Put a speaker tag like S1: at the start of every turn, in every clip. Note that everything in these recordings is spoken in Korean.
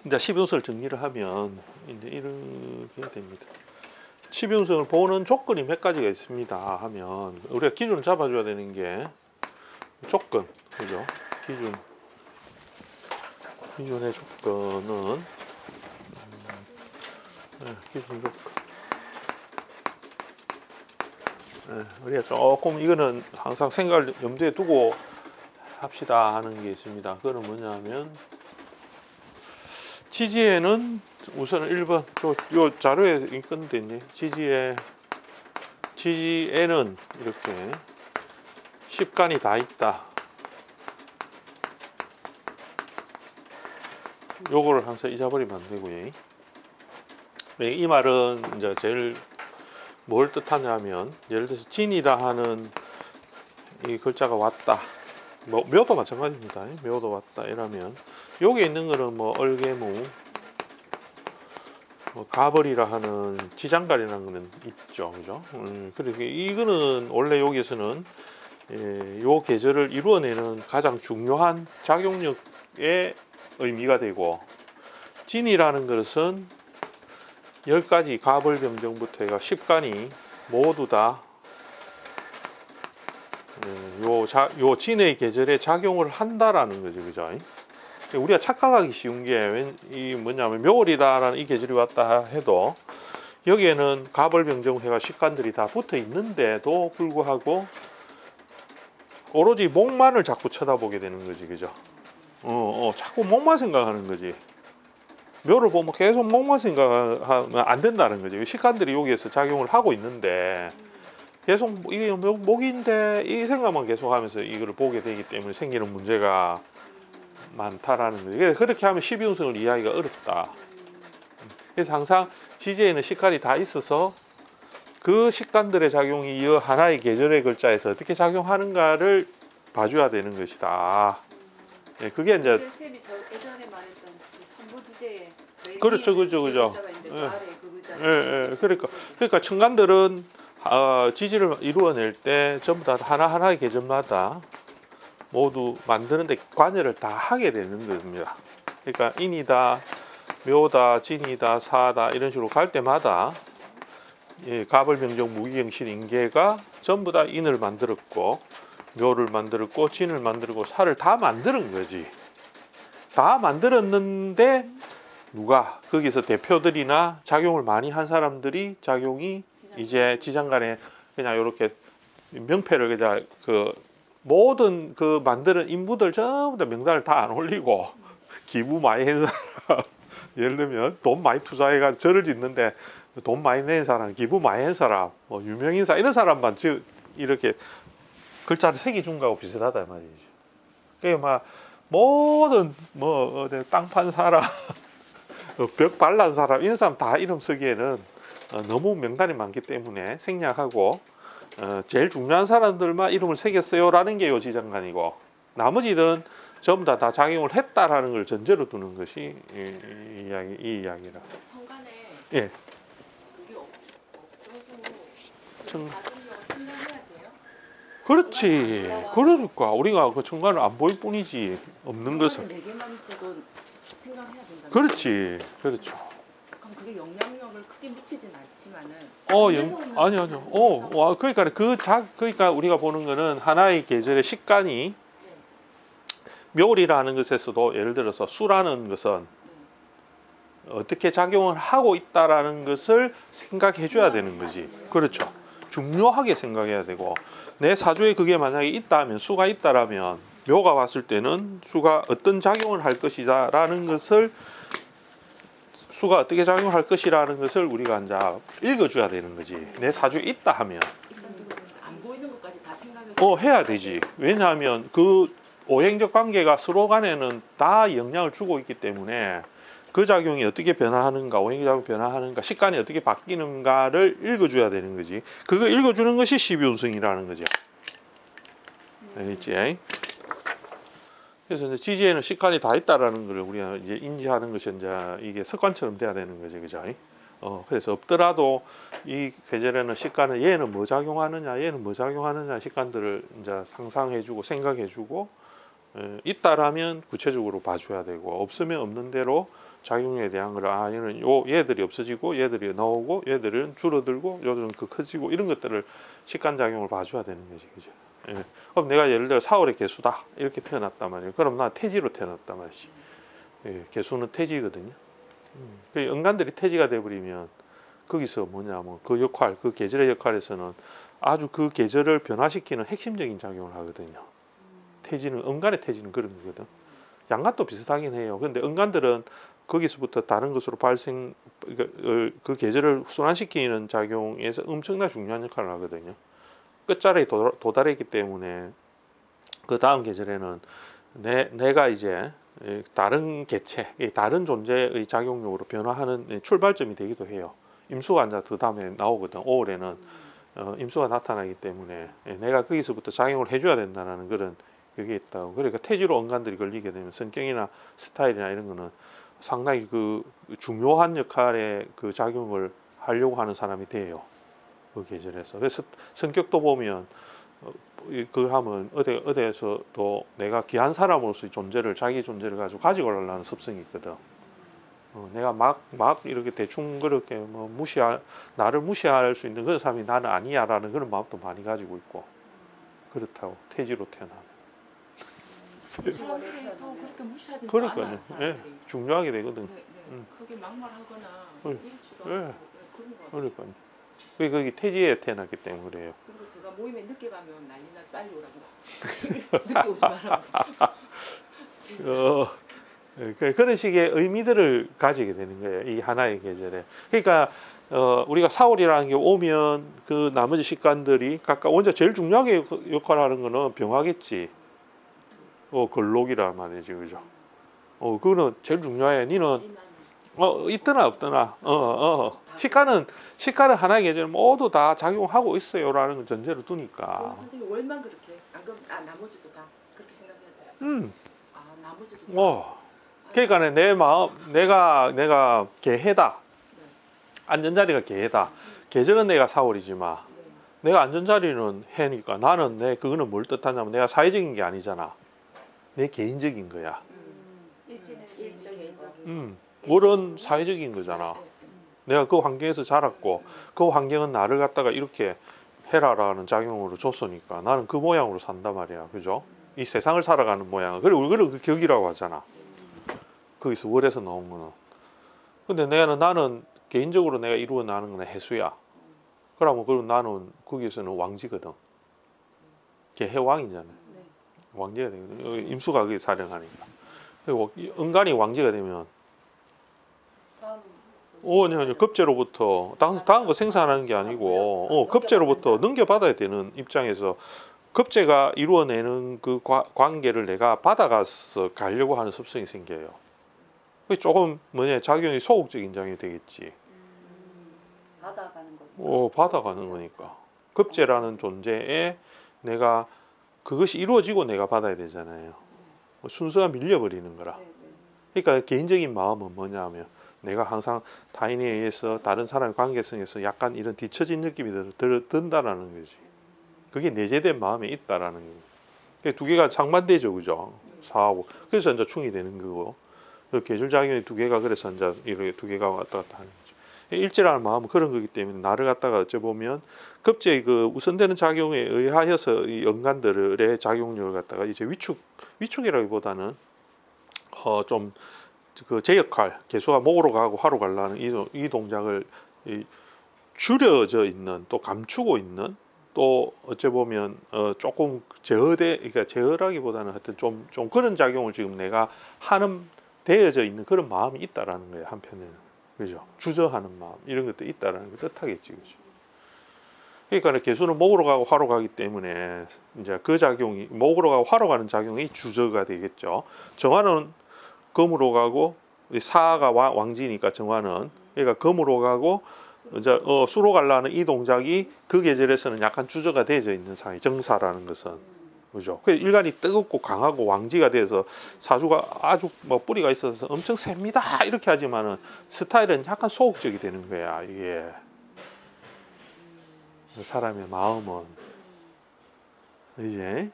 S1: 이제 12운성을 정리를 하면 이제 이렇게 됩니다. 12운성을 보는 조건이 몇 가지가 있습니다 하면 우리가 기준을 잡아줘야 되는 게 조건, 그죠? 기준의 조건은 기준 조건. 우리가 조금 이거는 항상 생각을 염두에 두고 합시다 하는 게 있습니다. 그거는 뭐냐면 지지에는 우선은 1번 요 자료에 있건데 이제 지지에는 이렇게 십간이 다 있다. 요거를 항상 잊어버리면 안 되고요. 이 말은 이제 제일 뭘 뜻하냐면 예를 들어서 진이다 하는 이 글자가 왔다. 뭐 묘도 마찬가지입니다. 묘도 왔다 이러면 여기 있는 거는 뭐 얼개무, 뭐 가벌이라 하는 지장갈이라는 거는 있죠, 그죠? 그래서 이거는 원래 여기에서는 요 계절을 이루어내는 가장 중요한 작용력의 의미가 되고, 진이라는 것은 10가지 가벌병정부터 해가 10간이 모두 다 요 진의 계절에 작용을 한다라는 거죠, 그죠? 우리가 착각하기 쉬운 게 뭐냐면 묘월이다라는 이 계절이 왔다 해도 여기에는 가벌병정해가 10간들이 다 붙어 있는데도 불구하고 오로지 목만을 자꾸 쳐다보게 되는 거지, 그죠? 자꾸 목만 생각하는 거지. 묘를 보면 계속 목만 생각하면 안 된다는 거죠. 식간들이 여기에서 작용을 하고 있는데 계속 이게 목인데 이 생각만 계속하면서 이거를 보게 되기 때문에 생기는 문제가 많다라는 거죠. 그렇게 하면 12운성을 이해하기가 어렵다. 그래서 항상 지지에는 식간이 다 있어서 그 식간들의 작용이 이 하나의 계절의 글자에서 어떻게 작용하는가를 봐줘야 되는 것이다. 그게 이제
S2: 쌤이 저 예전에 말했던 그 천부지제의
S1: 그렇죠. 그러니까 천간들은 지지를 이루어낼 때 전부 다 하나하나의 계절마다 모두 만드는데 관여를 다 하게 되는 겁니다. 그러니까 인이다, 묘다, 진이다, 사다 이런 식으로 갈 때마다 가벌병정, 무기경신, 인계가 전부 다 인을 만들었고 묘를 만들었고 진을 만들고 사를 다 만드는 거지. 다 만들었는데 누가 거기서 대표들이나 작용을 많이 한 사람들이 작용이 이제 지장간에 그냥 이렇게 명패를 그냥 그 모든 그 만드는 인부들 전부 다 명단을 다 안 올리고 기부 많이 한 사람 예를 들면 돈 많이 투자해가지고 절을 짓는데 돈 많이 낸 사람, 기부 많이 한 사람, 뭐 유명인사 이런 사람만 이렇게 글자를 새겨준 거하고 비슷하다 말이죠. 그게 막 모든 뭐 땅 판 사람, 벽 발란 사람 이런 사람 다 이름 쓰기에는 너무 명단이 많기 때문에 생략하고 제일 중요한 사람들만 이름을 새겼어요라는 게 요 지장간이고 나머지는 전부 다 작용을 했다라는 걸 전제로 두는 것이 이 이야기라.
S2: 천간에
S1: 예.
S2: 그게 없어도
S1: 천...
S2: 생각해야 돼요?
S1: 그렇지. 그러니까 우리가 그 천간을 안 보일 뿐이지 없는 것은.
S2: 4개만 있어도 생각해야 된다.
S1: 그렇지. 그렇죠.
S2: 그럼 그게 영향력을 크게 미치진 않지만은.
S1: 아니요. 그러니까 우리가 보는 거는 하나의 계절의 식간이 묘리라는 것에서도 예를 들어서 수라는 것은 어떻게 작용을 하고 있다라는 것을 생각해 줘야 되는 거지. 그렇죠. 중요하게 생각해야 되고 내 사주에 그게 만약에 있다 하면 수가 있다라면 묘가 왔을 때는 수가 어떤 작용을 할 것이다라는 것을 수가 어떻게 작용할 것이라는 것을 우리가 이제 읽어줘야 되는 거지. 내 사주에 있다 하면
S2: 안 보이는 것까지 다 생각해서
S1: 해야 되지. 왜냐하면 그 오행적 관계가 서로 간에는 다 영향을 주고 있기 때문에 그 작용이 어떻게 변화하는가, 오행적 작용이 변화하는가, 식간이 어떻게 바뀌는가를 읽어줘야 되는 거지. 그거 읽어주는 것이 12운성이라는 거죠. 알겠지? 그래서 이제 지지에는 식간이 다 있다라는 걸 우리가 이제 인지하는 것이 이제 이게 습관처럼 돼야 되는 거죠, 그죠? 그래서 없더라도 이 계절에는 식간은 얘는 뭐 작용하느냐, 식간들을 이제 상상해주고 생각해주고 있다라면 구체적으로 봐줘야 되고 없으면 없는 대로 작용에 대한 걸 얘는 얘들이 없어지고 얘들이 나오고 얘들은 줄어들고 얘들은 커지고 이런 것들을 식간 작용을 봐줘야 되는 거지, 그죠? 예. 그럼 내가 예를 들어 4월의 개수다 이렇게 태어났단 말이에요. 그럼 나 태지로 태어났단 말이지. 예, 개수는 태지거든요. 그 연간들이 태지가 돼버리면 거기서 뭐냐면 그 역할, 그 계절의 역할에서는 아주 그 계절을 변화시키는 핵심적인 작용을 하거든요. 태지는 은간의 태지는 그런 거거든. 양간도 비슷하긴 해요. 근데 은간들은 거기서부터 다른 것으로 그 계절을 순환시키는 작용에서 엄청나게 중요한 역할을 하거든요. 끝자리에 도달했기 때문에 그 다음 계절에는 내가 이제 다른 개체, 다른 존재의 작용력으로 변화하는 출발점이 되기도 해요. 임수가 이제 그 다음에 나오거든. 5월에는 임수가 나타나기 때문에 내가 거기서부터 작용을 해줘야 된다는 그런 그게 있다고. 그러니까 태지로 언간들이 걸리게 되면 성격이나 스타일이나 이런 거는 상당히 그 중요한 역할의 그 작용을 하려고 하는 사람이 돼요. 그 계절에서. 그래서 성격도 보면 그 하면 어디에서도 내가 귀한 사람으로서의 존재를 자기 존재를 가지고 가려는 습성이 있거든. 내가 막 이렇게 대충 그렇게 뭐 나를 무시할 수 있는 그런 사람이 나는 아니야라는 그런 마음도 많이 가지고 있고 그렇다고 태지로 태어나면.
S2: 사람들이 또 그렇게 무시하지
S1: 그러니까요.
S2: 않아.
S1: 예,
S2: 사람들이.
S1: 중요하게 되거든.
S2: 네.
S1: 음.
S2: 그게 막말하거나
S1: 예.
S2: 이렇지도
S1: 예.
S2: 않고 그런 거.
S1: 그러니까요. 그게 거기 태지에 태어났기 때문에 그래요.
S2: 그리고 제가 모임에 늦게 가면 난리나 빨리 오라고. 늦게 오지 말라고. 진짜.
S1: 그런 식의 의미들을 가지게 되는 거예요. 이 하나의 계절에. 그러니까 우리가 4월이라는 게 오면 그 나머지 식간들이 각각 먼저 제일 중요하게 역할을 하는 거는 병화겠지. 걸록이란 말이지, 그죠? 그거는 제일 중요해. 니는 있더나 없더나. 식간은 하나의 계절 모두 다 작용하고 있어요라는 걸 전제로 두니까.
S2: 선생님 월만 그렇게 안 그럼 나머지도 다 그렇게 생각해야 돼요. 나머지도 다.
S1: 그러니까 내 마음 내가 개해다. 안전자리가 개해다. 계절은 내가 4월이지만 내가 안전자리는 해니까 나는 그거는 뭘 뜻하냐면 내가 사회적인 게 아니잖아. 내 개인적인 거야.
S2: 일지는 개인적인.
S1: 물은 사회적인 거잖아. 내가 그 환경에서 자랐고 그 환경은 나를 갖다가 이렇게 해라라는 작용으로 줬으니까 나는 그 모양으로 산단 말이야. 그죠? 이 세상을 살아가는 모양. 그리고 우리는 그 격이라고 하잖아. 거기서 월에서 나온 거는. 근데 나는 개인적으로 내가 이루어 나는 거는 해수야. 그럼 나는 거기서는 왕지거든. 개해왕이잖아요. 왕지가 되거든. 임수가 그게 사령하니까. 그리고 은간이 왕지가 되면 급제로부터 다음 거 생산하는 게 아니고 급제로부터 넘겨받아야 되는 입장에서 급제가 이루어내는 그 관계를 내가 받아가서 가려고 하는 습성이 생겨요. 조금 작용이 소극적인 작용이 되겠지.
S3: 받아가는 거.
S1: 받아가는 거니까. 급제라는 존재에 내가 그것이 이루어지고 내가 받아야 되잖아요. 순서가 밀려버리는 거라. 그러니까 개인적인 마음은 뭐냐면 내가 항상 타인에 의해서 다른 사람의 관계성에서 약간 이런 뒤처진 느낌이 든다라는 거지. 그게 내재된 마음에 있다라는 거예요. 두 개가 상반되죠, 그죠? 4하고. 그래서 이제 충이 되는 거고. 계절 작용이 두 개가 그래서 이제 이렇게 두 개가 왔다 갔다 하는 거죠. 일제라는 마음은 그런 거기 때문에 나를 갖다가 어찌 보면 급제의 그 우선되는 작용에 의하여서 이 연간들의 작용력을 갖다가 이제 위축이라기보다는 좀 그 제 역할, 개수가 목으로 가고 화로 가려는 이 동작을 줄여져 있는 또 감추고 있는 또 어찌 보면 조금 그러니까 제어라기보다는 하여튼 좀 그런 작용을 지금 내가 하는 되어져 있는 그런 마음이 있다라는 거예요. 한편에는 그죠? 주저하는 마음 이런 것도 있다라는 걸 뜻하겠지, 그죠? 그러니까 개수는 목으로 가고 화로 가기 때문에 이제 그 작용이 목으로 가고 화로 가는 작용이 주저가 되겠죠. 정화는 금으로 가고 사가 왕지니까 정화는 그러니까 금으로 가고 이제 수로 가려는 이 동작이 그 계절에서는 약간 주저가 되어져 있는 상황이 정사라는 것은 그죠? 그 일간이 뜨겁고 강하고 왕지가 돼서 사주가 아주 뭐 뿌리가 있어서 엄청 셉니다 이렇게 하지만은 스타일은 약간 소극적이 되는 거야 이게. 사람의 마음은 이제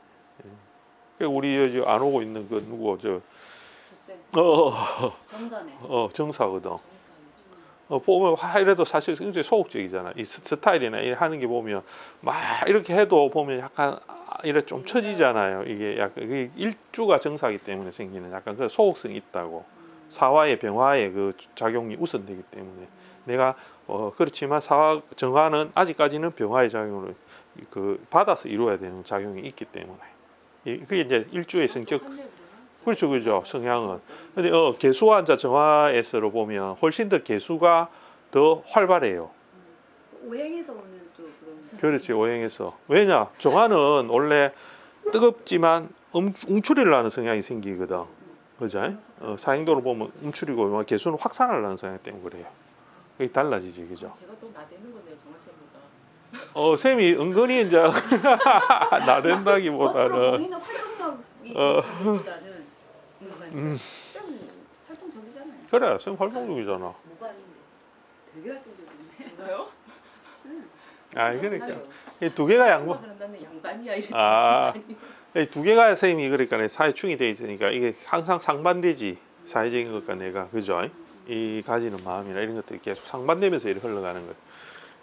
S1: 우리 여기 안 오고 있는 그 누구
S3: 쌤.
S1: 어,
S3: 정사네.
S1: 정사거든.
S2: 정사는
S1: 보면 이래도 사실 굉장히 소극적이잖아. 이 스타일이나 이 하는 게 보면 막 이렇게 해도 보면 약간 이래 좀 처지잖아요. 이게 약간 이게 일주가 정사기 때문에 생기는 약간 그 소극성이 있다고. 사화의 병화의 그 작용이 우선되기 때문에 내가 그렇지만 사화 정화는 아직까지는 병화의 작용을 그 받아서 이루어야 되는 작용이 있기 때문에 그게 이제 일주의 성격. 그렇죠, 그렇죠. 성향은. 근데 개수와 이제 정화에서로 보면 훨씬 더 개수가 더 활발해요.
S3: 오행에서 오는 또 그런.
S1: 그렇지, 오행에서. 왜냐? 정화는 원래 뜨겁지만 움츠리려 하는 성향이 생기거든. 그죠? 사행도로 보면 움츠리고 개수는 확산하려는 성향 때문에 그래요. 그게 달라지지, 그죠?
S2: 제가 또 나대는 거네요, 정화쌤보다.
S1: 쌤이 은근히 이제
S3: 겉으로
S1: 나댄다기보다는
S3: 보이는 활동력이
S1: 어.
S3: 보다는 쌤 활동적이잖아요.
S1: 그래, 쌤 활동적이잖아.
S3: 뭐가 아닌데 되게 활동적이네.
S2: 제가요?
S1: 그러니까 이 두 개가 양보.
S2: 나는 양반이야 이랬더니
S1: 아. 이 두 개가 쌤이 그러니까 사회충이 돼 있으니까 이게 항상 상반되지. 사회적인 것과 내가 그죠? 이 가지는 마음이나 이런 것들이 계속 상반되면서 이렇게 흘러가는 거예요.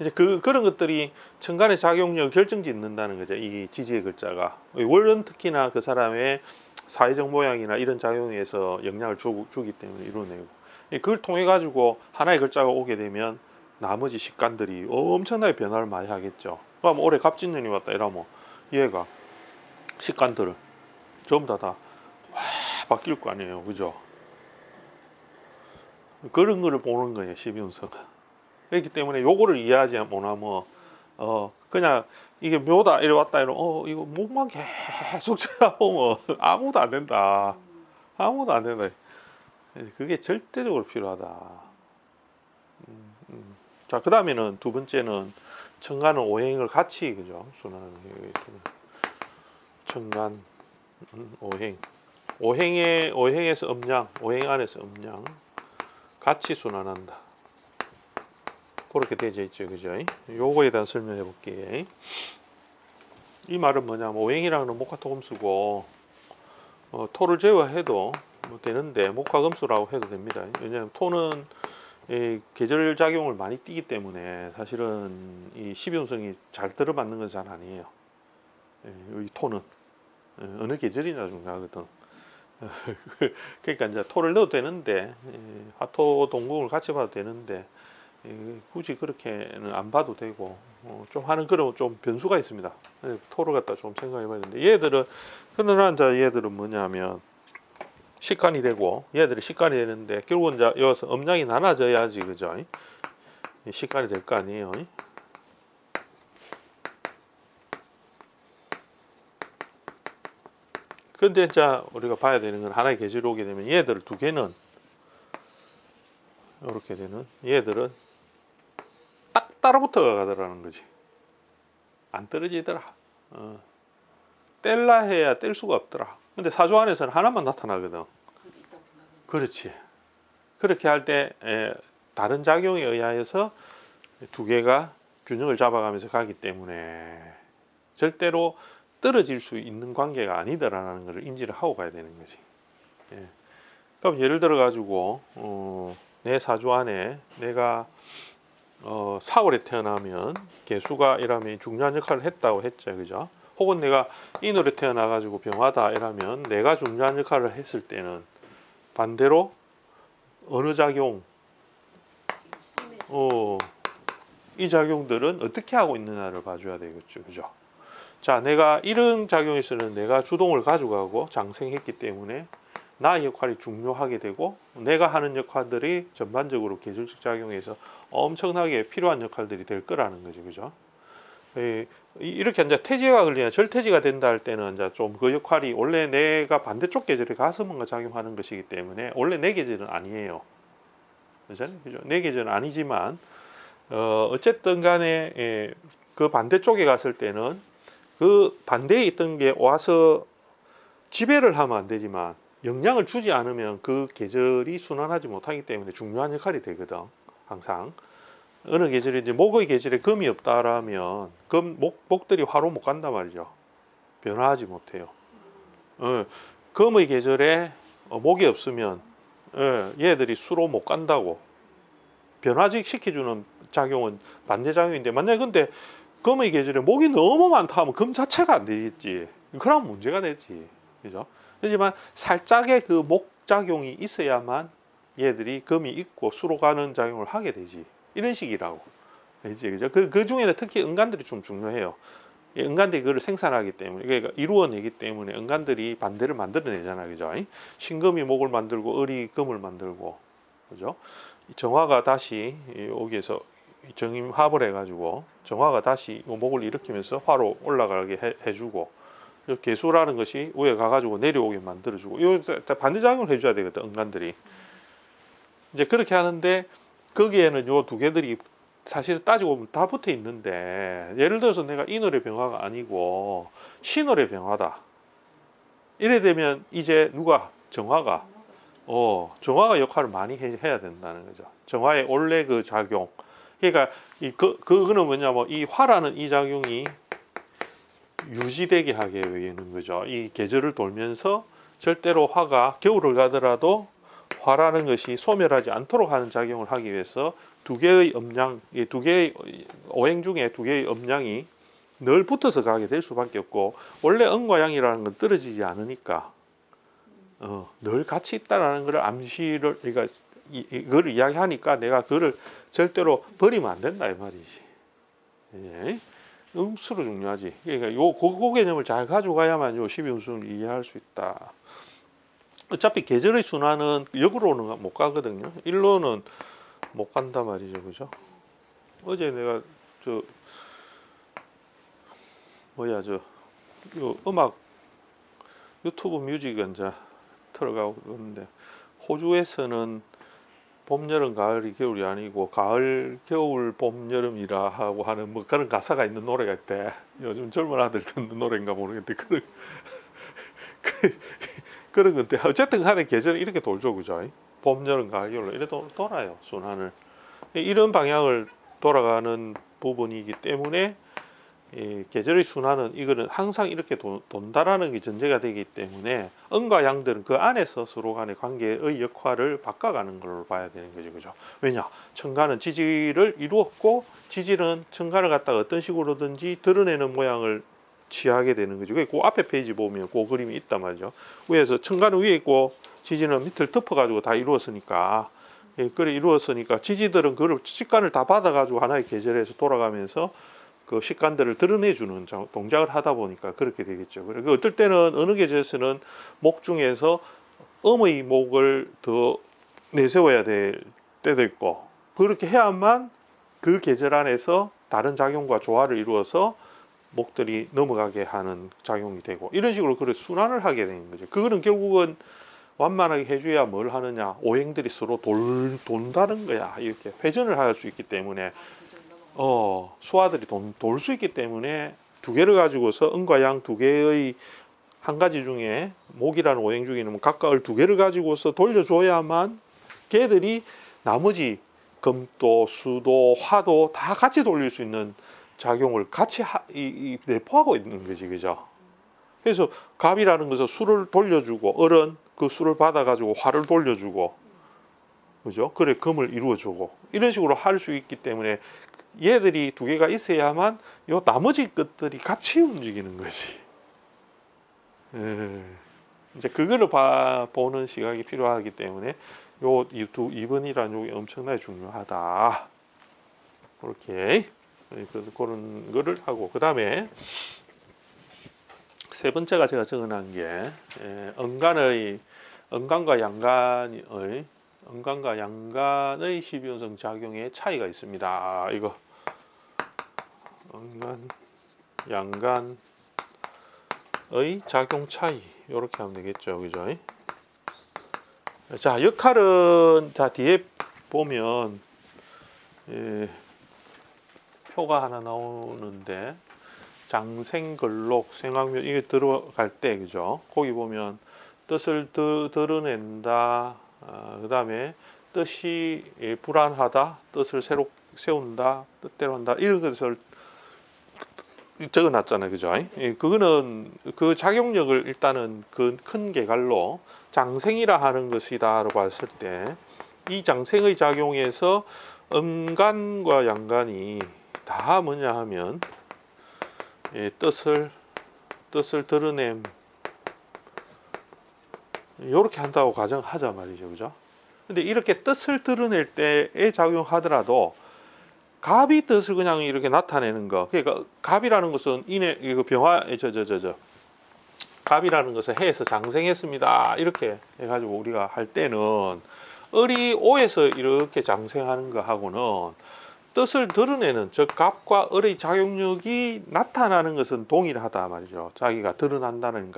S1: 이제 그런 것들이 천간의 작용력을 결정짓는다는 거죠. 이 지지의 글자가 월은 특히나 그 사람의 사회적 모양이나 이런 작용에서 영향을 주기 때문에 이루어내고 그걸 통해 가지고 하나의 글자가 오게 되면 나머지 식간들이 엄청나게 변화를 많이 하겠죠. 그럼 올해 갑진년이 왔다 이러면 얘가 식간들을 전부 다 바뀔 거 아니에요, 그죠? 그런 거를 보는 거예요, 12운서가. 그렇기 때문에 요거를 이해하지 못하면 그냥 이게 묘다 이래 왔다 이러면 이거 목만 계속 쳐다보면 아무도 안 된다. 아무도 안 된다. 그게 절대적으로 필요하다. 자, 그 다음에는 두 번째는 천간은 오행을 같이 그죠? 순환하는 게 천간 오행. 오행에서 음양, 오행 안에서 음양 같이 순환한다. 그렇게 되어 있죠, 그죠? 요거에 대한 설명해 볼게요. 이 말은 뭐냐면 오행이라는 목화토금수고 토를 제외해도 뭐 되는데 목화금수라고 해도 됩니다. 왜냐하면 토는 계절 작용을 많이 띠기 때문에 사실은 이 12운성이 잘 들어맞는 건 잘 아니에요. 이 토는 어느 계절이나 중요하거든. 그러니까 이제 토를 넣어도 되는데 화토 동궁을 같이 봐도 되는데 굳이 그렇게는 안 봐도 되고 좀 하는 그런 좀 변수가 있습니다. 토를 갖다 좀 생각해봐야 되는데 얘들은 그러나 이제 얘들은 뭐냐면 식간이 되고 얘들이 식간이 되는데 결국은 이제 여기서 음양이 나눠져야지 그죠? 식간이 될 거 아니에요. 근데 이제 우리가 봐야 되는 건 하나의 계절이 오게 되면 얘들 두 개는 이렇게 되는 얘들은 딱 따라붙어 가더라는 거지. 안 떨어지더라. 뗄라 해야 뗄 수가 없더라. 근데 사주 안에서는 하나만 나타나거든. 그렇지. 그렇게 할 때 다른 작용에 의하여서 두 개가 균형을 잡아가면서 가기 때문에 절대로 떨어질 수 있는 관계가 아니다라는 것을 인지를 하고 가야 되는 거지. 그럼 예를 들어 가지고 내 사주 안에 내가 4월에 태어나면 개수가 이라면 중요한 역할을 했다고 했죠, 그죠? 혹은 내가 인월에 태어나 가지고 병화다 이라면 내가 중요한 역할을 했을 때는 반대로 어느 작용, 이 작용들은 어떻게 하고 있느냐를 봐줘야 되겠죠, 그죠? 자, 내가 이런 작용에서는 내가 주동을 가져가고 장생했기 때문에 나의 역할이 중요하게 되고 내가 하는 역할들이 전반적으로 계절적 작용에서 엄청나게 필요한 역할들이 될 거라는 거죠, 그죠? 이렇게 이제 태지가 걸리냐 절태지가 된다 할 때는 이제 좀 그 역할이 원래 내가 반대쪽 계절에 가서 뭔가 작용하는 것이기 때문에 원래 내 계절은 아니에요, 그죠? 내 계절은 아니지만 어쨌든 간에 그 반대쪽에 갔을 때는 그 반대에 있던 게 와서 지배를 하면 안 되지만 영향을 주지 않으면 그 계절이 순환하지 못하기 때문에 중요한 역할이 되거든. 항상 어느 계절에 이제 목의 계절에 금이 없다라면 목들이 화로 못 간단 말이죠. 변화하지 못해요. 금의 계절에 목이 없으면 얘들이 수로 못 간다고. 변화직 시켜주는 작용은 반대작용인데 만약에 근데 금의 계절에 목이 너무 많다 하면 금 자체가 안 되겠지. 그럼 문제가 되지. 그죠? 하지만 살짝의 그 목작용이 있어야만 얘들이 금이 있고 수로 가는 작용을 하게 되지. 이런 식이라고. 알지? 그죠? 그 중에는 특히 은간들이 좀 중요해요. 은간들이 그걸 생산하기 때문에, 그러니까 이루어내기 때문에 은간들이 반대를 만들어내잖아요. 그죠? 신금이 목을 만들고 을이 금을 만들고. 그죠? 정화가 다시 여기에서 정임합을 해가지고 정화가 다시 목을 일으키면서 화로 올라가게 해주고, 개수라는 것이 위에 가가지고 내려오게 만들어주고, 이 반대작용을 해줘야 되거든. 은간들이 이제 그렇게 하는데 거기에는 요 두 개들이 사실 따지고 보면 다 붙어 있는데, 예를 들어서 내가 인월의 병화가 아니고 신월의 병화다 이래 되면 이제 누가 정화가 정화가 역할을 많이 해야 된다는 거죠. 정화의 원래 그 작용. 그러니까 그거는 뭐냐면 이 화라는 이 작용이 유지되게 하게 되는 거죠. 이 계절을 돌면서 절대로 화가 겨울을 가더라도 화라는 것이 소멸하지 않도록 하는 작용을 하기 위해서 두 개의 음양, 이 두 개의 오행 중에 두 개의 음양이 늘 붙어서 가게 될 수밖에 없고, 원래 음과 양이라는 건 떨어지지 않으니까 늘 같이 있다라는 것을 암시를, 그러니까 이걸 이야기하니까 내가 그를 절대로 버리면 안 된다 이 말이지. 예. 음수로 중요하지. 그러니까 그 개념을 잘 가져가야만 요 12운수를 이해할 수 있다. 어차피 계절의 순환은 역으로는 못 가거든요. 일로는 못 간단 말이죠, 그죠? 어제 내가 음악 유튜브 뮤직은 이제 틀어가고 그러는데, 호주에서는 봄, 여름, 가을이 겨울이 아니고 가을, 겨울, 봄, 여름이라 하고 하는 뭐 그런 가사가 있는 노래가 있대. 요즘 젊은 아들 듣는 노래인가 모르겠는데 그런 건데, 어쨌든 간에 계절은 이렇게 돌죠, 그죠? 봄, 여름, 가을, 겨울 이렇게 돌아요, 순환을. 이런 방향을 돌아가는 부분이기 때문에 계절의 순환은 이거는 항상 이렇게 돈다라는 게 전제가 되기 때문에 음과 양들은 그 안에서 서로 간의 관계의 역할을 바꿔가는 걸로 봐야 되는 거죠, 그죠? 왜냐? 천간은 지지를 이루었고 지지는 천간을 갖다가 어떤 식으로든지 드러내는 모양을 취하게 되는 거죠. 그 앞에 페이지 보면 그 그림이 있단 말이죠. 위에서 천간은 위에 있고 지지는 밑을 덮어가지고 다 이루었으니까, 그래 이루었으니까 지지들은 그걸 식간을 다 받아가지고 하나의 계절에서 돌아가면서 그 식간들을 드러내주는 동작을 하다 보니까 그렇게 되겠죠. 그리고 어떨 때는 어느 계절에서는 목 중에서 음의 목을 더 내세워야 될 때도 있고, 그렇게 해야만 그 계절 안에서 다른 작용과 조화를 이루어서 목들이 넘어가게 하는 작용이 되고, 이런 식으로 그래 순환을 하게 되는 거죠. 그거는 결국은 완만하게 해줘야 뭘 하느냐, 오행들이 서로 돈다는 거야. 이렇게 회전을 할 수 있기 때문에 수화들이 돌 수 있기 때문에 두 개를 가지고서 음과 양 두 개의 한 가지 중에 목이라는 오행 중에는 각각을 두 개를 가지고서 돌려줘야만 걔들이 나머지 금도 수도 화도 다 같이 돌릴 수 있는 작용을 같이 내포하고 있는 거지, 그죠? 그래서 갑이라는 것은 수를 돌려주고, 을은 그 수를 받아가지고 화를 돌려주고, 그죠? 그래 금을 이루어주고, 이런 식으로 할 수 있기 때문에 얘들이 두 개가 있어야만 요 나머지 것들이 같이 움직이는 거지. 이제 그거를 보는 시각이 필요하기 때문에 요 2번이라는 요게 엄청나게 중요하다. 그렇게 그런 거를 하고, 그 다음에 세 번째가 제가 적어놓은 게 음간과 양간의 12운성 작용에 차이가 있습니다. 이거 음간, 양간의 작용 차이 이렇게 하면 되겠죠, 그죠? 자, 역할은 자 뒤에 보면 표가 하나 나오는데, 장생걸록, 생황묘 이게 들어갈 때, 그죠? 거기 보면 뜻을 드러낸다, 그 다음에 뜻이 불안하다, 뜻을 새로 세운다, 뜻대로 한다, 이런 것을 적어놨잖아요, 그죠? 예, 그거는 그 작용력을 일단은 그 큰 개갈로 장생이라 하는 것이다라고 봤을 때 이 장생의 작용에서 음간과 양간이 다 뭐냐 하면 예, 뜻을 드러냄 이렇게 한다고 가정하자 말이죠, 그죠? 근데 이렇게 뜻을 드러낼 때에 작용하더라도 갑이 뜻을 그냥 이렇게 나타내는 거. 그러니까 갑이라는 것은 이거 병화 갑이라는 것을 해에서 장생했습니다. 이렇게 해가지고 우리가 할 때는 을이 오에서 이렇게 장생하는 거 하고는 뜻을 드러내는 즉 갑과 을의 작용력이 나타나는 것은 동일하다 말이죠. 자기가 드러난다는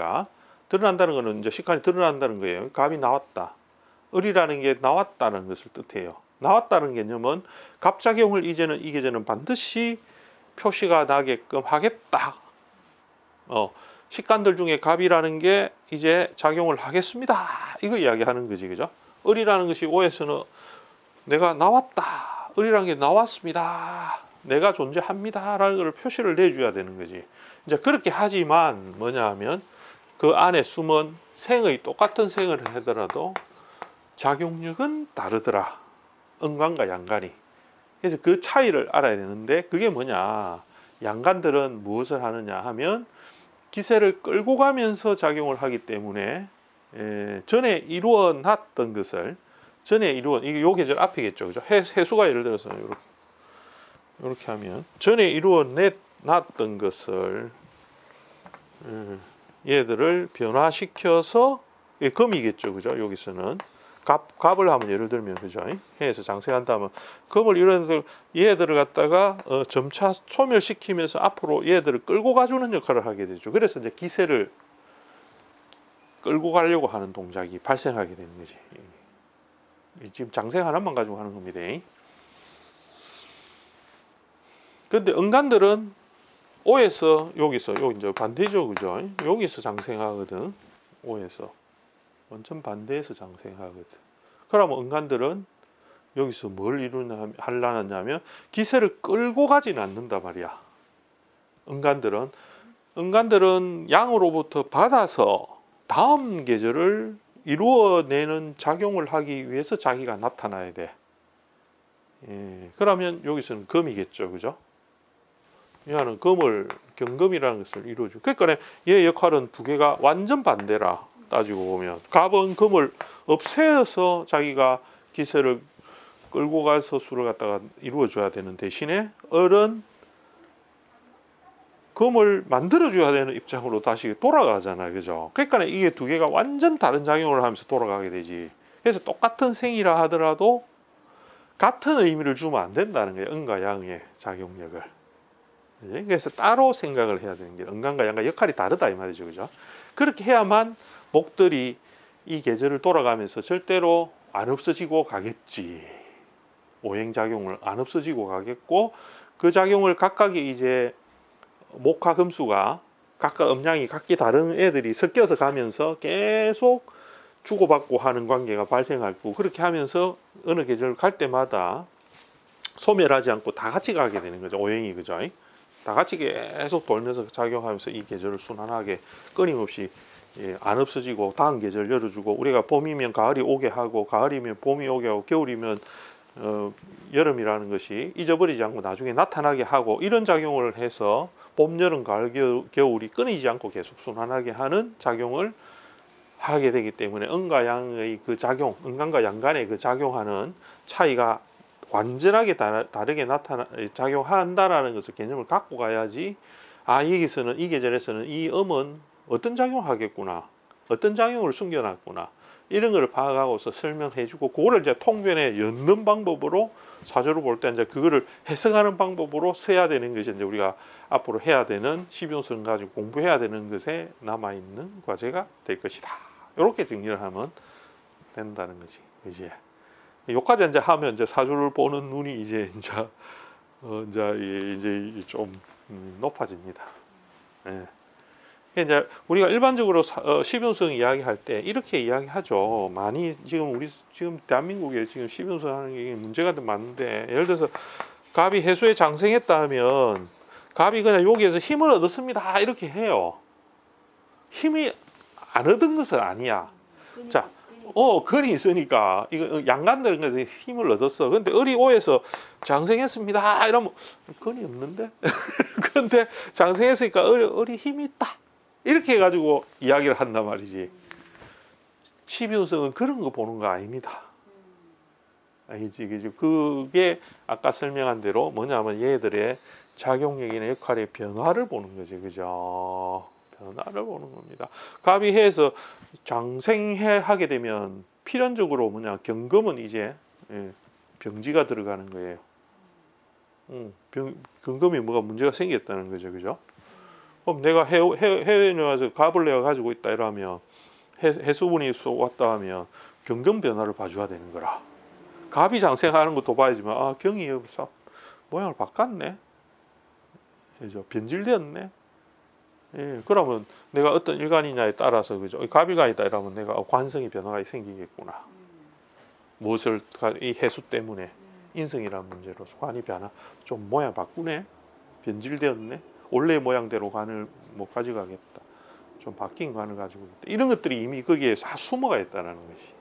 S1: 거는 이제 식간이 드러난다는 거예요. 갑이 나왔다. 을이라는 게 나왔다는 것을 뜻해요. 나왔다는 개념은 갑작용을 이제는 이 계제는 반드시 표시가 나게끔 하겠다. 식간들 중에 갑이라는 게 이제 작용을 하겠습니다. 이거 이야기하는 거지, 그죠? 을이라는 것이 오에서는 내가 나왔다. 을이라는 게 나왔습니다. 내가 존재합니다라는 걸 표시를 내줘야 되는 거지. 이제 그렇게 하지만 뭐냐 하면 그 안에 숨은 생의 똑같은 생을 하더라도 작용력은 다르더라. 음간과 양간이. 그래서 그 차이를 알아야 되는데 그게 뭐냐. 양간들은 무엇을 하느냐 하면 기세를 끌고 가면서 작용을 하기 때문에 전에 이루어 놨던 것을 이게 요 계절 앞이겠죠. 그죠? 해수가 예를 들어서 이렇게 하면 전에 이루어 놨던 것을 얘들을 변화시켜서 금이겠죠. 그죠? 여기서는 갑을 하면 예를 들면 그죠? 해에서 장생한다 하면 금을 이런 얘들을 갖다가 점차 소멸시키면서 앞으로 얘들을 끌고 가주는 역할을 하게 되죠. 그래서 이제 기세를 끌고 가려고 하는 동작이 발생하게 되는 거지. 지금 장생 하나만 가지고 하는 겁니다. 근데 음간들은 오에서 여기서 여기 이제 반대죠, 그죠? 여기서 장생하거든. 오에서 완전 반대에서 장생하거든. 그러면 음간들은 여기서 뭘 하려느냐면 기세를 끌고 가지는 않는다 말이야. 음간들은 양으로부터 받아서 다음 계절을 이루어내는 작용을 하기 위해서 자기가 나타나야 돼. 그러면 여기서는 금이겠죠, 그죠? 얘는 금을 경금이라는 것을 이루어주고, 그러니까 얘 역할은 두 개가 완전 반대라. 따지고 보면 갑은 금을 없애서 자기가 기세를 끌고 가서 수를 갖다가 이루어줘야 되는 대신에 을은 금을 만들어줘야 되는 입장으로 다시 돌아가잖아요, 그죠? 그러니까 이게 두 개가 완전 다른 작용을 하면서 돌아가게 되지. 그래서 똑같은 생이라 하더라도 같은 의미를 주면 안 된다는 거예요, 음과 양의 작용력을. 그래서 따로 생각을 해야 되는 게 음간과 양과 역할이 다르다 이 말이죠, 그죠? 그렇게 해야만 목들이 이 계절을 돌아가면서 절대로 안 없어지고 가겠지. 오행작용을 안 없어지고 가겠고, 그 작용을 각각이 이제 목화 금수가 각각 음양이 각기 다른 애들이 섞여서 가면서 계속 주고받고 하는 관계가 발생하고, 그렇게 하면서 어느 계절을 갈 때마다 소멸하지 않고 다 같이 가게 되는 거죠, 오행이, 그죠? 다 같이 계속 돌면서 작용하면서 이 계절을 순환하게 끊임없이 안 없어지고 다음 계절 열어주고, 우리가 봄이면 가을이 오게 하고 가을이면 봄이 오게 하고 겨울이면 여름이라는 것이 잊어버리지 않고 나중에 나타나게 하고, 이런 작용을 해서 봄, 여름, 가을, 겨울이 끊이지 않고 계속 순환하게 하는 작용을 하게 되기 때문에 음과 양의 그 작용, 음간과 양간의 그 작용하는 차이가 완전하게 다르게 작용한다라는 것을 개념을 갖고 가야지, 여기서는 이 계절에서는 이 음은 어떤 작용을 하겠구나, 어떤 작용을 숨겨놨구나, 이런 걸 파악하고서 설명해주고, 그거를 이제 통변에 엮는 방법으로 사조를 볼 때 이제 그거를 해석하는 방법으로 써야 되는 것이 이제 우리가 앞으로 해야 되는 시비용수를 가지고 공부해야 되는 것에 남아 있는 과제가 될 것이다. 이렇게 정리를 하면 된다는 거지, 이제. 여기까지 이제 하면 이제 사조를 보는 눈이 이제 좀 높아집니다. 예. 이제 우리가 일반적으로 시비용성 이야기할 때 이렇게 이야기하죠. 많이 지금 대한민국에 지금 시비용성 하는 게 문제가 좀 많은데, 예를 들어서 갑이 해수에 장생했다 하면 갑이 그냥 여기에서 힘을 얻었습니다 이렇게 해요. 힘이 안 얻은 것은 아니야. 자, 근이 있으니까 이거 양간되는 것에 힘을 얻었어. 근데 을이 오에서 장생했습니다 이러면 근이 없는데 근데 장생했으니까 을이 힘이 있다 이렇게 해가지고 이야기를 한단 말이지. 12운성은 그런 거 보는 거 아닙니다. 아니지, 그죠? 그게 아까 설명한 대로 뭐냐면 얘들의 작용력이나 역할의 변화를 보는 거지, 그죠? 변화를 보는 겁니다. 갑이 해에서 장생해 하게 되면 필연적으로 뭐냐 경금은 이제 병지가 들어가는 거예요. 경금이 뭐가 문제가 생겼다는 거죠, 그죠? 그럼 내가 해외에 와서 갑을 내가 가지고 있다 이러면 해수분이 왔다 하면 경금 변화를 봐줘야 되는 거라. 갑이 장생하는 것도 봐야지만 아 경이 여기서 모양을 바꿨네, 그죠? 변질되었네. 예, 그러면 내가 어떤 일간이냐에 따라서 그죠? 갑일간이다 이러면 내가 관성의 변화가 생기겠구나. 무엇을 이 해수 때문에 인성이라는 문제로서 관이 변화 좀 모양 바꾸네, 변질되었네, 원래 모양대로 관을 못 가져가겠다, 좀 바뀐 관을 가지고 있다. 이런 것들이 이미 거기에 다 숨어가 있다는 것이.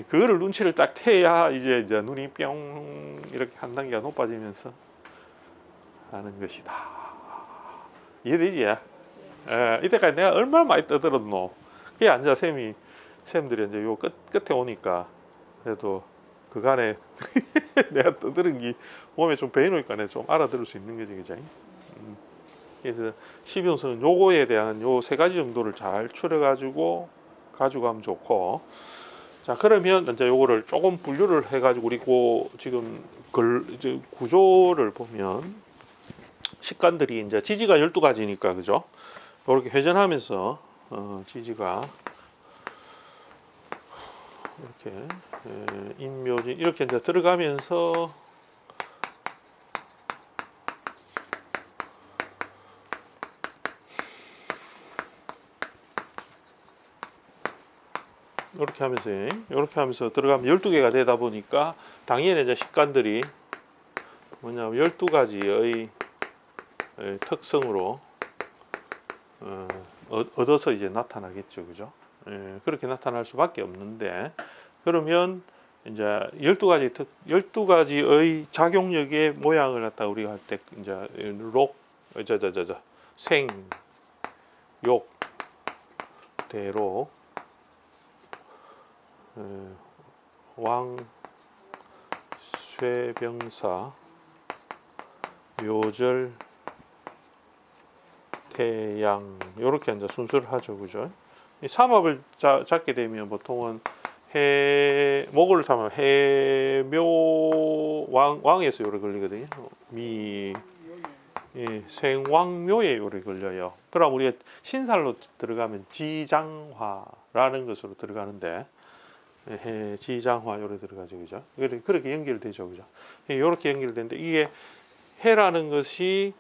S1: 그거를 눈치를 딱 태야 이제 눈이 뿅 이렇게 한 단계가 높아지면서 하는 것이다. 이해되지? 이때까지 내가 얼마나 많이 떠들었노. 그게 앉아 쌤들이 이제 요 끝에 오니까 그래도 그간에 내가 떠들은 게 몸에 좀 배이니까 내가 좀 알아들을 수 있는 거지, 그죠? 그래서 12운성은 요거에 대한 요 세 가지 정도를 잘 추려가지고 가지고 가면 좋고. 자, 그러면 이제 요거를 조금 분류를 해가지고 우리 지금 이제 구조를 보면 식관들이 이제 지지가 12가지니까 그죠? 이렇게 회전하면서 지지가 이렇게 인묘진 이렇게 이제 들어가면서 이렇게 하면서 들어가면 12개가 되다 보니까 당연히 이제 식관들이 뭐냐면 12가지의 특성으로 얻어서 이제 나타나겠죠, 그죠? 그렇게 나타날 수밖에 없는데, 그러면 이제 12가지의 작용력의 모양을 갖다 우리가 할 때 이제 생, 욕, 대록, 왕, 쇠병사, 묘절, 태양 이렇게 이제 순서를 하죠, 그죠? 이 삼합을 잡게 되면 보통은 목을 잡으면 해묘 왕에서 요래 걸리거든요. 생왕묘에 요래 걸려요. 그럼 우리가 신살로 들어가면 지장화라는 것으로 들어가는데 지장화 요래 들어가죠, 그죠? 그렇게 연결되죠, 그죠? 이렇게 연결되는데 이게 해라는 것이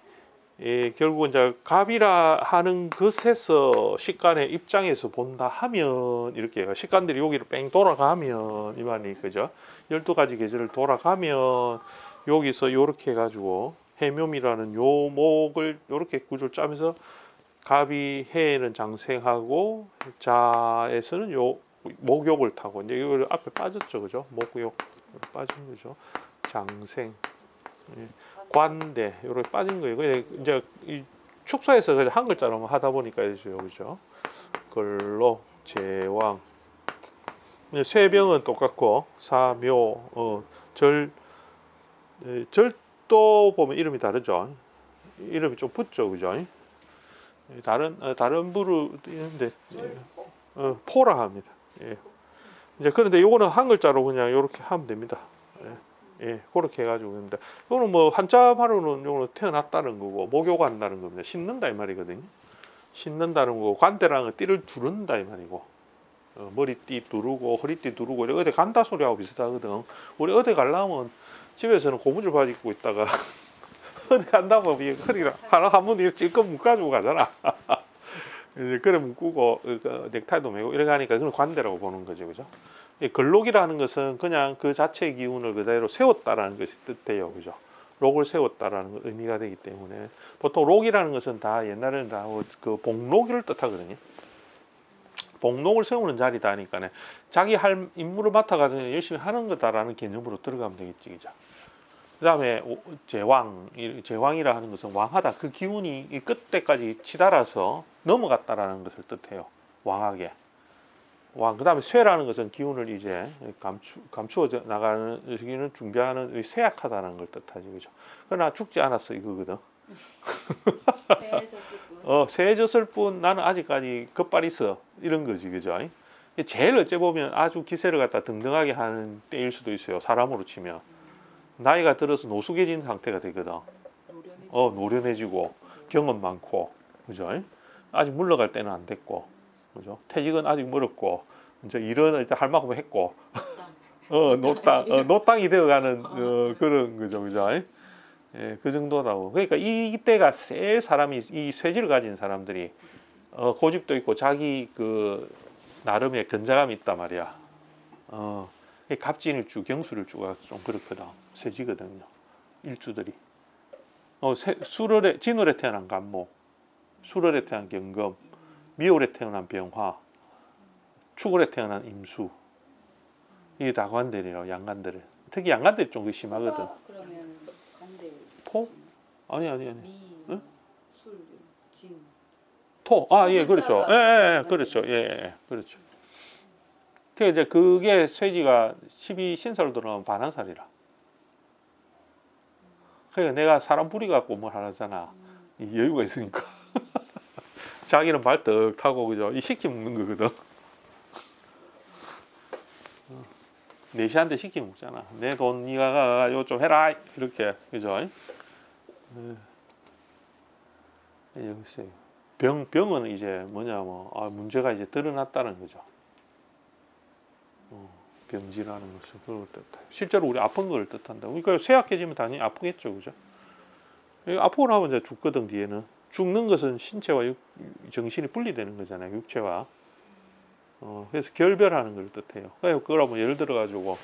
S1: 결국 이제 갑이라 하는 것에서 식간의 입장에서 본다 하면 이렇게 식간들이 여기를 뺑 돌아가면 이 말이 그죠? 12가지 계절을 돌아가면 여기서 이렇게 해가지고 해묘미라는 요 목을 이렇게 구조를 짜면서 갑이 해에는 장생하고 자에서는 요 목욕을 타고 이제 이걸 앞에 빠졌죠, 그죠? 목욕 빠진 거죠. 장생, 관대 이렇게 빠진 거예요. 이제 이 축소해서 그냥 한 글자로 하다 보니까 되죠, 그죠? 근로, 제왕, 쇠병은 똑같고 사묘, 절도 보면 이름이 다르죠. 이름이 좀 붙죠, 그죠? 다른 부류 있는데 포라 합니다. 이제 그런데 요거는 한 글자로 그냥 이렇게 하면 됩니다. 그렇게 해가지고 있는데 이거는 뭐 한자말로는 요거는 태어났다는 거고 목욕한다는 겁니다. 씻는다 이 말이거든요. 씻는다는 거고 관대라는 띠를 두른다 이 말이고 머리띠 두르고 허리띠 두르고 어디 간다 소리하고 비슷하거든. 우리 어디 가려면 집에서는 고무줄 바지 입고 있다가 어디 간다 보면 허리를 한 번 이렇게 찔끔 묶어가지고 가잖아. 이제 그래 묶고 넥타이도 매고 이래 가니까 그건 관대라고 보는 거죠, 그죠? 근록이라는 것은 그냥 그 자체의 기운을 그대로 세웠다라는 것이 뜻해요, 그죠? 록을 세웠다라는 의미가 되기 때문에 보통 록이라는 것은 다 옛날에는 다 그 복록을 뜻하거든요. 복록을 세우는 자리다 하니까 자기 할 임무를 맡아가지고 열심히 하는 거다라는 개념으로 들어가면 되겠지, 그죠? 그 다음에 제왕이라 하는 것은 왕하다. 그 기운이 이 끝때까지 치달아서 넘어갔다라는 것을 뜻해요. 왕하게. 왕. 그 다음에 쇠라는 것은 기운을 이제 감추어 나가는 기운을 준비하는 쇠약하다는 걸 뜻하지, 그죠? 그러나 죽지 않았어, 이거거든.
S3: 세해졌을 뿐.
S1: 세해졌을 뿐 나는 아직까지 겉발 있어. 이런 거지, 그죠? 제일 어째 보면 아주 기세를 갖다 등등하게 하는 때일 수도 있어요. 사람으로 치면. 나이가 들어서 노숙해진 상태가 되거든. 노련해지고 경험 많고, 그죠? 아직 물러갈 때는 안 됐고, 그죠? 퇴직은 아직 멀었고, 이제 일은 이제 할 만큼 했고, 노땅이 되어가는 그런 거죠, 그죠? 예, 그 정도라고. 그러니까 이때가 셀 사람이 이 쇠질을 가진 사람들이 고집도 있고 자기 그 나름의 견자감이 있단 말이야. 갑진일주, 경술일주가 좀 그렇거든. 쇠지거든요. 일주들이. 진월에 태어난 간목, 수월에 태어난 경금, 미월에 태어난 병화, 축월에 태어난 임수. 이게 다 관대리라고, 양간대리. 특히 양간대리 좀 심하거든.
S3: 그러면 간대.
S1: 토? 아니.
S2: 미,
S1: 응?
S2: 술, 진.
S1: 토. 예, 그렇죠. 예, 그렇죠. 예, 그렇죠. 그 이제 그게 쇠지가 12신설 들어가면 반환살이라. 그러니까 내가 사람 부리 갖고 뭘 하잖아. 이 여유가 있으니까. 자기는 발떡 타고 그죠. 이 시키 먹는 거거든. 내시한테 시키 먹잖아. 내 돈 니가 요좀 해라 이렇게, 그죠? 여기서 병은 이제 뭐냐면 문제가 이제 드러났다는 거죠. 병지라는 것을 그걸 뜻해요. 실제로 우리 아픈 걸 뜻한다. 그러니까 쇠약해지면 당연히 아프겠죠, 그죠? 아프고 나면 이제 죽거든. 뒤에는 죽는 것은 신체와 정신이 분리되는 거잖아요, 육체와. 그래서 결별하는 걸 뜻해요. 그러면 예를 들어 가지고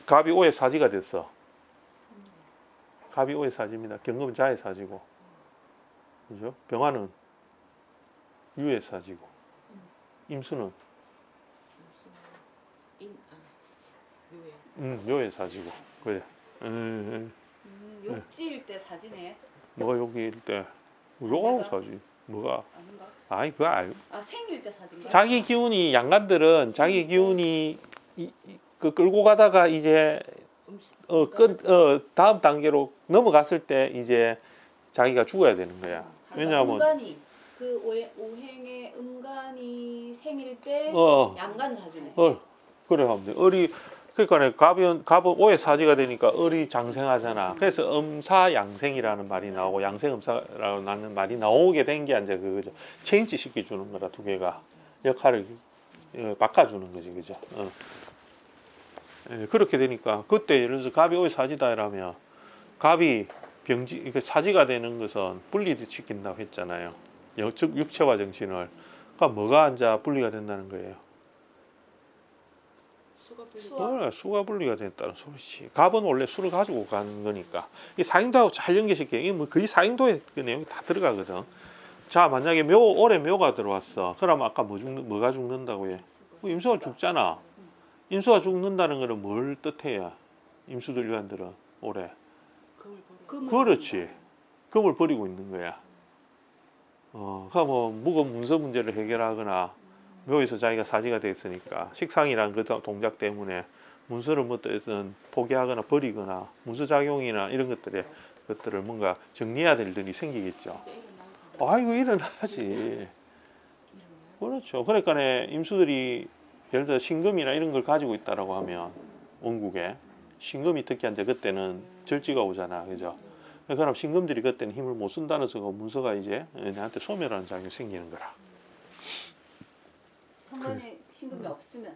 S1: 갑이 오의 사지가 됐어. 갑이 오의 사지입니다. 경금은 자의 사지고, 그죠? 병화는 유의 사지고, 임수는 요의 사지고, 그래.
S3: 욕지일 때 사지네.
S1: 뭐가 여기일 때 요하고 사지. 뭐가?
S3: 아닌가?
S1: 아니 그거 알고.
S3: 생일 때 사진가?
S1: 자기 기운이 양간들은 자기 기운이 그 끌고 가다가 이제 다음 단계로 넘어갔을 때 이제 자기가 죽어야 되는 거야. 왜냐하면
S3: 음간이 그 오행의 음간이 생일 때 양간 사진에.
S1: 그래 하면 돼. 그러니까 갑은 오의 사지가 되니까 을이 장생하잖아. 그래서 음사양생이라는 말이 나오고 양생음사라는 말이 나오게 된 게 이제 그거죠. 체인지 시켜주는 거라, 두 개가 역할을 바꿔주는 거지, 그죠? 그렇게 되니까 그때 예를 들어서 갑이 오의 사지다 이라면 갑이 사지가 되는 것은 분리시킨다고 했잖아요. 즉 육체와 정신을. 그러니까 뭐가 이제 분리가 된다는 거예요. 수가 분리가 됐다는 소리지. 갑은 원래 수를 가지고 가는 거니까. 이 사인도하고 잘 연계시켜. 이게 뭐 거의 사인도의 그 내용이 다 들어가거든. 자, 만약에 올해 묘가 들어왔어. 그러면 아까 뭐가 죽는다고 해? 임수가 죽잖아. 임수가 죽는다는 거는 뭘 뜻해요? 임수들 일관들은 올해. 그렇지. 금을 버리고 있는 거야. 그러니까 뭐 무거운 문서 문제를 해결하거나 묘에서 자기가 사지가 됐으니까 식상이라는 그 동작 때문에 문서를 뭐 어떤 포기하거나 버리거나 문서작용이나 이런 것들을 뭔가 정리해야 될 일이 생기겠죠. 아이고 일어나지. 그렇죠. 그러니까 임수들이 예를 들어 신금이나 이런 걸 가지고 있다라고 하면 원국에 신금이 특히 이제 그때는 절지가 오잖아, 그죠? 그럼 신금들이 그때는 힘을 못 쓴다는 것은 문서가 이제 내한테 소멸하는 작용이 생기는 거라.
S3: 천간에 신금이 없으면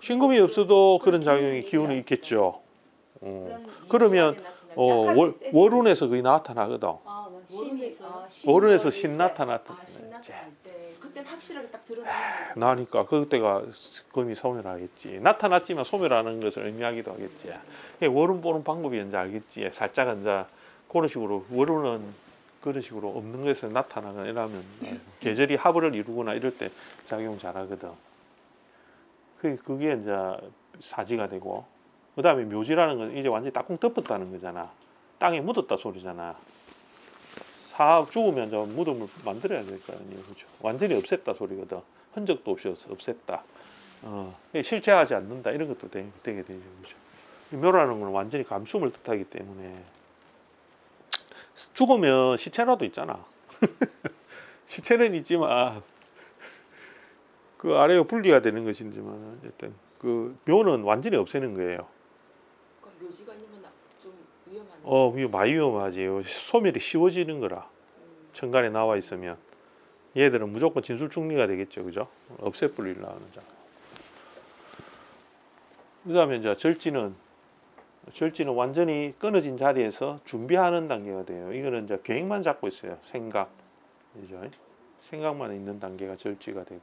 S1: 신금이 없어도 그런 작용이 기운이 있겠죠. 그러면 월운에서 거의 나타나거든.
S3: 신이
S1: 월운에서 신 나타났다.
S2: 신 나타날 때 그때 확실하게 딱 드러나는 거죠.
S1: 나니까 그때가 금이 소멸하겠지. 나타났지만 소멸하는 것을 의미하기도 하겠지. 월은 보는 방법이 이제 알겠지. 살짝 이제 그런 식으로 월은 그런 식으로 없는 것에서 나타나거나 이러면 계절이 합을 이루거나 이럴 때 작용 잘하거든. 그게 이제 사지가 되고, 그 다음에 묘지라는 건 이제 완전히 딱콩 덮었다는 거잖아. 땅에 묻었다 소리잖아. 사 죽으면 저 무덤을 만들어야 될 거 아니에요, 그죠? 완전히 없앴다 소리거든. 흔적도 없이 없앴다. 실체하지 않는다 이런 것도 되게 되죠, 그죠? 묘라는 건 완전히 감숨을 뜻하기 때문에 죽으면 시체라도 있잖아. 시체는 있지만 그 아래가 분리가 되는 것이지만 어쨌든 그 묘는 완전히 없애는 거예요.
S2: 그러니까 묘지가 있는 건 좀 위험하네.
S1: 많이 위험하지. 소멸이 쉬워지는 거라. 천간에 나와 있으면 얘들은 무조건 진술중리가 되겠죠, 그죠? 없애버리려 하는잖아. 그다음에 이제 절지는 완전히 끊어진 자리에서 준비하는 단계가 돼요. 이거는 이제 계획만 잡고 있어요. 생각, 그죠? 생각만 있는 단계가 절지가 되고,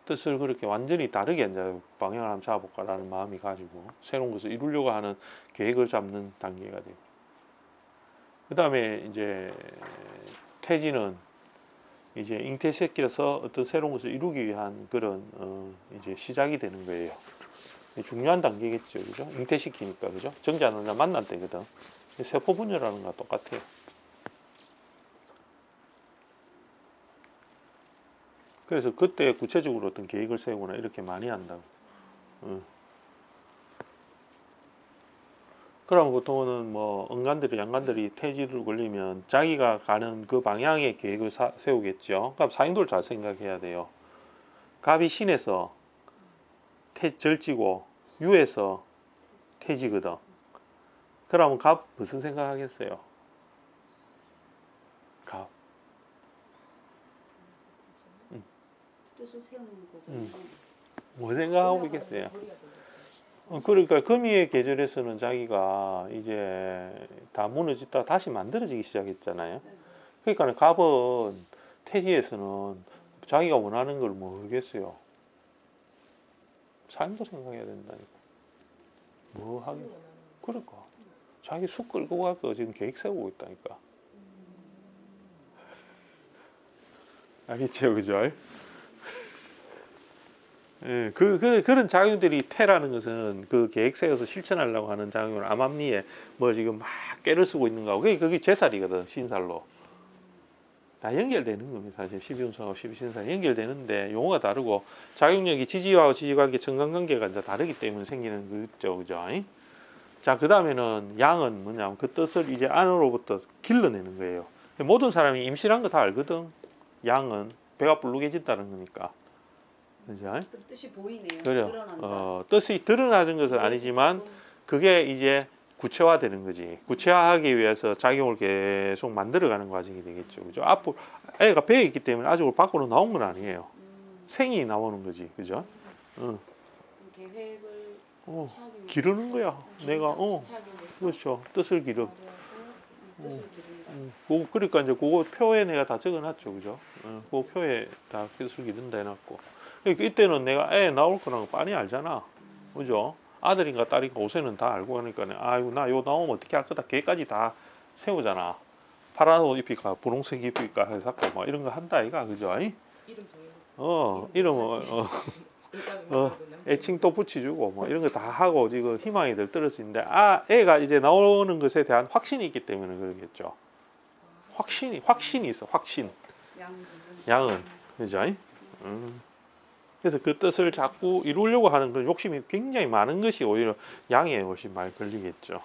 S1: 뜻을 그렇게 완전히 다르게 이제 방향을 한번 잡아볼까라는 마음이 가지고 새로운 것을 이루려고 하는 계획을 잡는 단계가 되고, 그 다음에 이제 태지는 이제 잉태새끼로서 어떤 새로운 것을 이루기 위한 그런 이제 시작이 되는 거예요. 중요한 단계겠죠, 그죠? 잉태시키니까, 그죠? 정자는 만날 때거든. 세포 분열하는 거랑 똑같아요. 그래서 그때 구체적으로 어떤 계획을 세우거나 이렇게 많이 한다고. 그럼 보통은 뭐 음간들이 양간들이 태지를 걸리면 자기가 가는 그 방향의 계획을 세우겠죠. 그럼 사행도를 잘 생각해야 돼요. 갑이 신에서 절지고 유에서 태지거든. 그러면 갑 무슨 생각하겠어요? 갑.
S3: 뜻을 세우는 거죠.
S1: 뭐 생각하고 있겠어요? 그러니까 금이의 계절에서는 자기가 이제 다 무너졌다 다시 만들어지기 시작했잖아요. 그러니까 갑은 태지에서는 자기가 원하는 걸 모르겠어요. 삶도 생각해야 된다니까. 뭐 하긴. 그러니까 자기 쑥 끌고 가서 지금 계획 세우고 있다니까. 알겠죠, 그죠? 예, 그런 작용들이 태라는 것은 그 계획 세워서 실천하려고 하는 작용을 암암리에 뭐 지금 막 깨를 쓰고 있는 거고 그게 제살이거든. 신살로 다 연결되는 겁니다. 사실 12운수하고 12신살 연결되는데 용어가 다르고 작용력이 지지하고 지지관계 정관관계가 이제 다르기 때문에 생기는 거죠, 그죠? 자, 그 다음에는 양은 뭐냐면 그 뜻을 이제 안으로부터 길러내는 거예요. 모든 사람이 임신한 거 다 알거든. 양은 배가 불룩해진다는 거니까. 그죠?
S3: 뜻이 보이네요.
S1: 그래요.
S3: 드러난다.
S1: 뜻이 드러나는 것은 아니지만 그게 이제 구체화되는 거지. 구체화하기 위해서 작용을 계속 만들어가는 과정이 되겠죠. 그죠? 앞으로 애가 배에 있기 때문에 아직 밖으로 나온 건 아니에요. 생이 나오는 거지. 그죠?
S3: 계획을
S1: 기르는 거야. 내가 그렇죠. 뜻을 기르.
S3: 뜻을 기른다.
S1: 그러니까 이제 그거 표에 내가 다 적어놨죠, 그죠? 그 표에 다 뜻을 기른다 해놨고. 그러니까 이때는 내가 애 나올 거라는 거 빤히 알잖아, 그죠? 아들인가 딸인가 옷에는 다 알고 하니까 아이고 나 요 나오면 어떻게 할 거다 걔까지 다 세우잖아. 파란 옷 입힐까 분홍색 입힐까 해서 뭐 이런 거 한다 이가, 그죠?
S2: 이름 정해놓고
S1: 이름 애칭 또 붙여주고 뭐 이런 거 다 하고 지금 희망이들 떨어지는데 애가 이제 나오는 것에 대한 확신이 있기 때문에 그러겠죠. 확신이 있어. 확신. 양은 그죠? 그래서 그 뜻을 자꾸 이루려고 하는 그런 욕심이 굉장히 많은 것이 오히려 양에 훨씬 많이 걸리겠죠.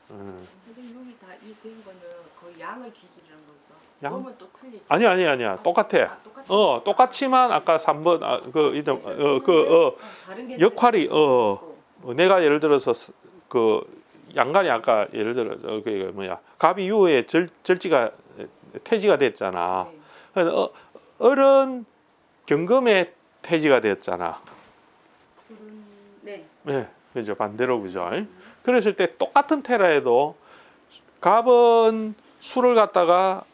S2: 선생님 여기 다 이 된 거는 거의 양의 기질이라는 거죠.
S1: 양?
S2: 그러면 또 틀리죠.
S1: 아니야. 똑같아. 똑같지만 아까 3번 역할이 내가 예를 들어서 그 양간이 아까 예를 들어 그 뭐야 갑이 유에 절지가 태지가 됐잖아. 그래서 어른 경금의 태지가 됐잖아. 네, 그죠. 반대로 그죠. 그랬을 때 똑같은 테라 해도 갑은 수를 갖다가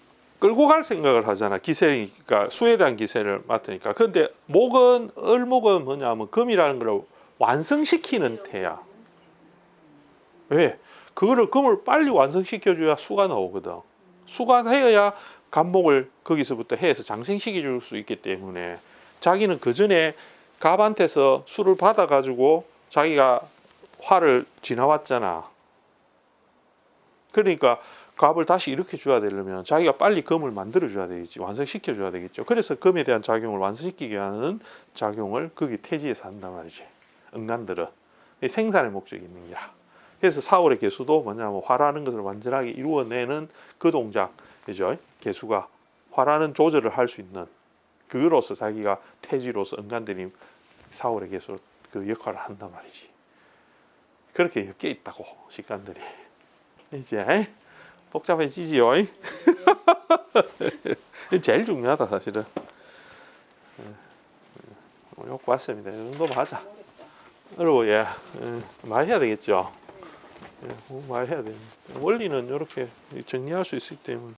S1: 끌고 갈 생각을 하잖아. 기세니까 수에 대한 기세를 맡으니까. 그런데 목은 을목은 뭐냐면 금이라는 걸 완성시키는 태야. 왜? 그거를 금을 빨리 완성시켜줘야 수가 나오거든. 수가 되어야 간목을 거기서부터 해서 장생시켜 줄 수 있기 때문에 자기는 그 전에 갑한테서 수를 받아가지고 자기가 화를 지나왔잖아. 그러니까 갑을 다시 일으켜 줘야 되려면 자기가 빨리 금을 만들어 줘야 되겠지. 완성시켜 줘야 되겠죠. 그래서 금에 대한 작용을 완성시키게 하는 작용을 거기 태지에서 한단 말이지. 응간들은 생산의 목적이 있는 거야. 그래서 4월의 개수도 뭐냐면 화라는 것을 완전하게 이루어내는 그 동작, 그죠? 개수가 화라는 조절을 할 수 있는 그로서 자기가 태지로서 응간들이 4월의 개수 그 역할을 한단 말이지. 그렇게 엮여 있다고 식간들이. 이제 복잡해지지요. 제일 중요하다 사실은. 욕 봤습니다. 이 정도만 하자. 어려워 예. 많이 해야 되겠죠. 많이 해야 돼. 원리는 이렇게 정리할 수 있기 때문에.